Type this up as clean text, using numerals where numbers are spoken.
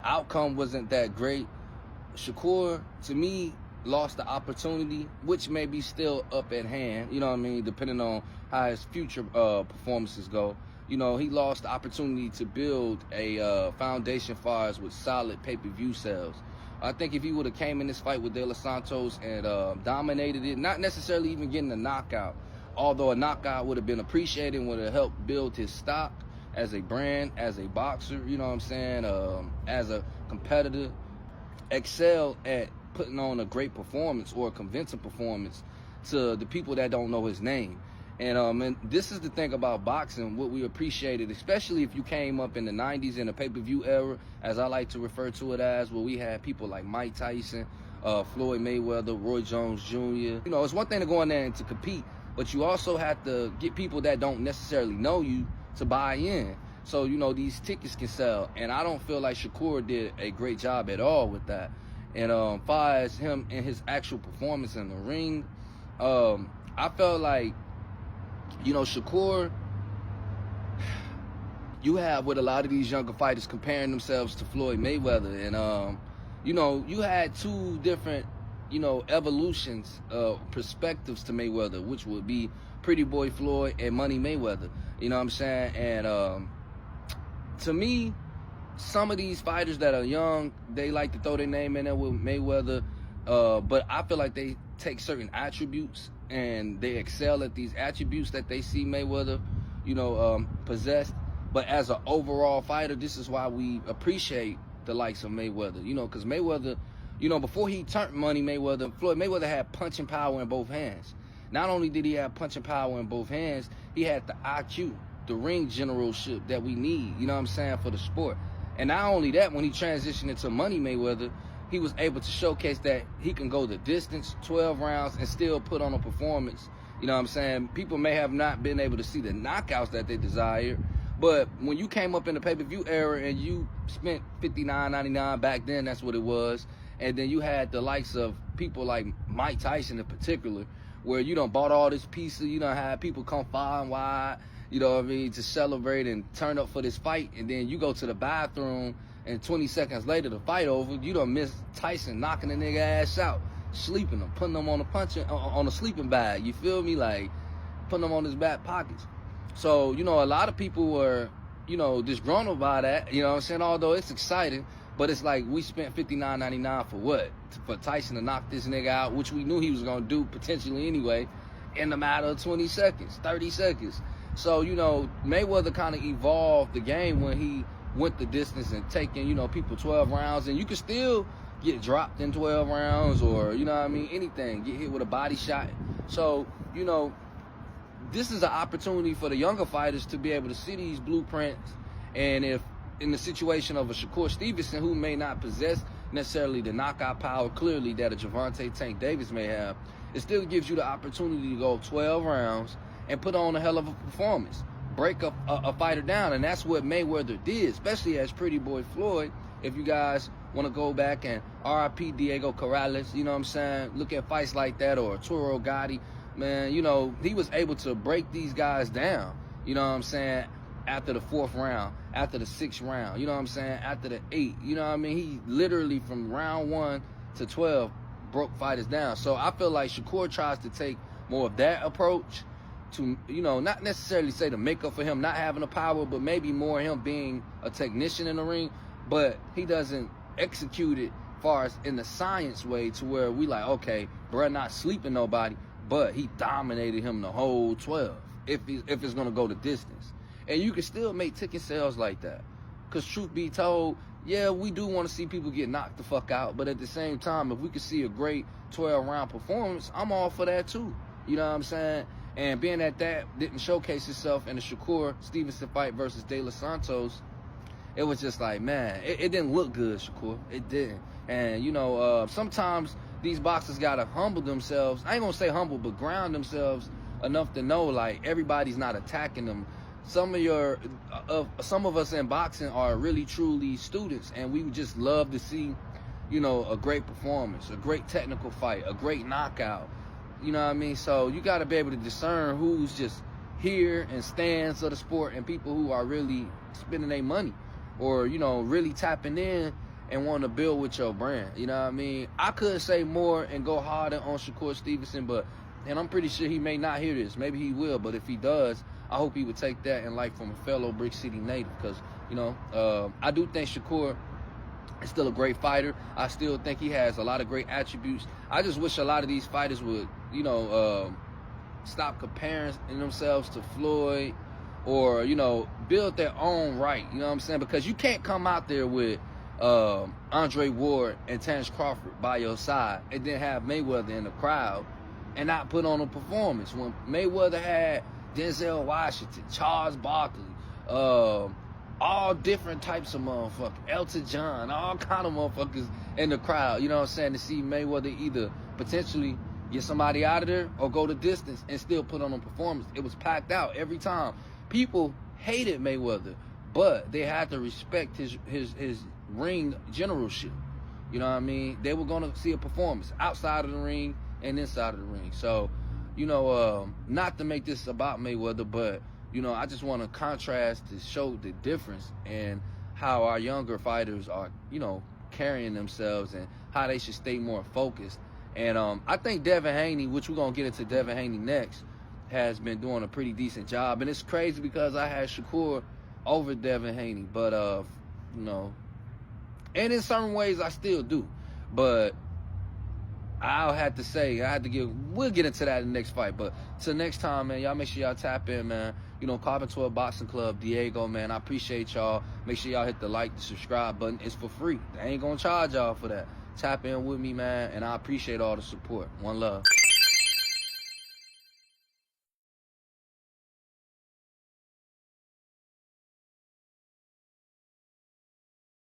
outcome wasn't that great. Shakur, to me, lost the opportunity, which may be still up at hand, you know what I mean, depending on how his future performances go. You know, he lost the opportunity to build a foundation for us with solid pay-per-view sales. I think if he would have came in this fight with De Los Santos and dominated it, not necessarily even getting a knockout, although a knockout would have been appreciated and would have helped build his stock as a brand, as a boxer, you know what I'm saying, as a competitor, excel at putting on a great performance or a convincing performance to the people that don't know his name. And this is the thing about boxing, what we appreciated, especially if you came up in the 90s in the pay-per-view era, as I like to refer to it as, where we had people like Mike Tyson, Floyd Mayweather, Roy Jones Jr. You know, it's one thing to go in there and to compete, but you also have to get people that don't necessarily know you to buy in. So, you know, these tickets can sell. And I don't feel like Shakur did a great job at all with that. And as far as him and his actual performance in the ring, I felt like, you know, Shakur, you have with a lot of these younger fighters comparing themselves to Floyd Mayweather. And, you know, you had two different, you know, evolutions, perspectives to Mayweather, which would be Pretty Boy Floyd and Money Mayweather. You know what I'm saying? And to me, some of these fighters that are young, they like to throw their name in there with Mayweather. But I feel like they take certain attributes and they excel at these attributes that they see Mayweather, you know, possess. But as an overall fighter, this is why we appreciate the likes of Mayweather, you know, because Mayweather, you know, before he turned Money Mayweather, Floyd Mayweather had punching power in both hands. Not only did he have punching power in both hands, he had the IQ, the ring generalship that we need, you know what I'm saying, for the sport. And not only that, when he transitioned into Money Mayweather, he was able to showcase that he can go the distance, 12 rounds, and still put on a performance. You know what I'm saying? People may have not been able to see the knockouts that they desired, but when you came up in the pay-per-view era and you spent $59.99 back then, that's what it was, and then you had the likes of people like Mike Tyson in particular, where you done bought all this pizza, you done had people come far and wide, you know what I mean, to celebrate and turn up for this fight, and then you go to the bathroom and 20 seconds later, the fight over, you done missed Tyson knocking the nigga ass out, sleeping him, putting him on a sleeping bag. You feel me? Like putting him on his back pockets. So, you know, a lot of people were, you know, disgruntled by that. You know what I'm saying? Although it's exciting, but it's like we spent $59.99 for what? For Tyson to knock this nigga out, which we knew he was gonna do potentially anyway, in a matter of 20 seconds, 30 seconds. So, you know, Mayweather kind of evolved the game when he went the distance and taking, you know, people 12 rounds, and you could still get dropped in 12 rounds or, you know what I mean, anything, get hit with a body shot. So, you know, this is an opportunity for the younger fighters to be able to see these blueprints. And if in the situation of a Shakur Stevenson, who may not possess necessarily the knockout power clearly that a Gervonta Tank Davis may have, it still gives you the opportunity to go 12 rounds and put on a hell of a performance, break a fighter down. And that's what Mayweather did, especially as Pretty Boy Floyd. If you guys want to go back and RIP Diego Corrales, you know what I'm saying, look at fights like that, or Arturo Gotti, man, you know, he was able to break these guys down, you know what I'm saying, after the 4th round, after the 6th round, you know what I'm saying, after the 8th, you know what I mean, he literally from round 1 to 12 broke fighters down. So I feel like Shakur tries to take more of that approach to, you know, not necessarily say to make up for him not having the power, but maybe more him being a technician in the ring, but he doesn't execute it far as in the science way to where we like, okay, bruh not sleeping nobody, but he dominated him the whole 12 if it's going to go the distance. And you can still make ticket sales like that. Because truth be told, yeah, we do want to see people get knocked the fuck out, but at the same time, if we could see a great 12-round performance, I'm all for that too. You know what I'm saying? And being that didn't showcase itself in the Shakur Stevenson fight versus De Los Santos, it was just like, man, it didn't look good, Shakur. It didn't. And, you know, sometimes these boxers got to humble themselves. I ain't going to say humble, but ground themselves enough to know, like, everybody's not attacking them. Some of us in boxing are really, truly students, and we would just love to see, you know, a great performance, a great technical fight, a great knockout. You know what I mean? So you got to be able to discern who's just here and stands of the sport and people who are really spending their money or, you know, really tapping in and wanting to build with your brand. You know what I mean? I could say more and go harder on Shakur Stevenson, and I'm pretty sure he may not hear this. Maybe he will, but if he does, I hope he would take that and like from a fellow Brick City native, because, you know, I do think Shakur is still a great fighter. I still think he has a lot of great attributes. I just wish a lot of these fighters would, you know, stop comparing themselves to Floyd, or, you know, build their own right. You know what I'm saying? Because you can't come out there with Andre Ward and Terence Crawford by your side and then have Mayweather in the crowd and not put on a performance. When Mayweather had Denzel Washington, Charles Barkley, all different types of motherfuckers, Elton John, all kind of motherfuckers in the crowd, you know what I'm saying, to see Mayweather either potentially get somebody out of there or go the distance and still put on a performance. It was packed out every time. People hated Mayweather, but they had to respect his ring generalship. You know what I mean? They were going to see a performance outside of the ring and inside of the ring. So, you know, not to make this about Mayweather, but, you know, I just want to contrast to show the difference in how our younger fighters are, you know, carrying themselves and how they should stay more focused. And I think Devin Haney, which we're going to get into Devin Haney next, has been doing a pretty decent job. And it's crazy because I had Shakur over Devin Haney, but, you know, and in certain ways I still do. But I'll have to say, we'll get into that in the next fight. But till next time, man, y'all make sure y'all tap in, man. You know, Carbon 12 Boxing Club, Diego, man. I appreciate y'all. Make sure y'all hit the like, the subscribe button. It's for free. They ain't gonna charge y'all for that. Tap in with me, man, and I appreciate all the support. One love.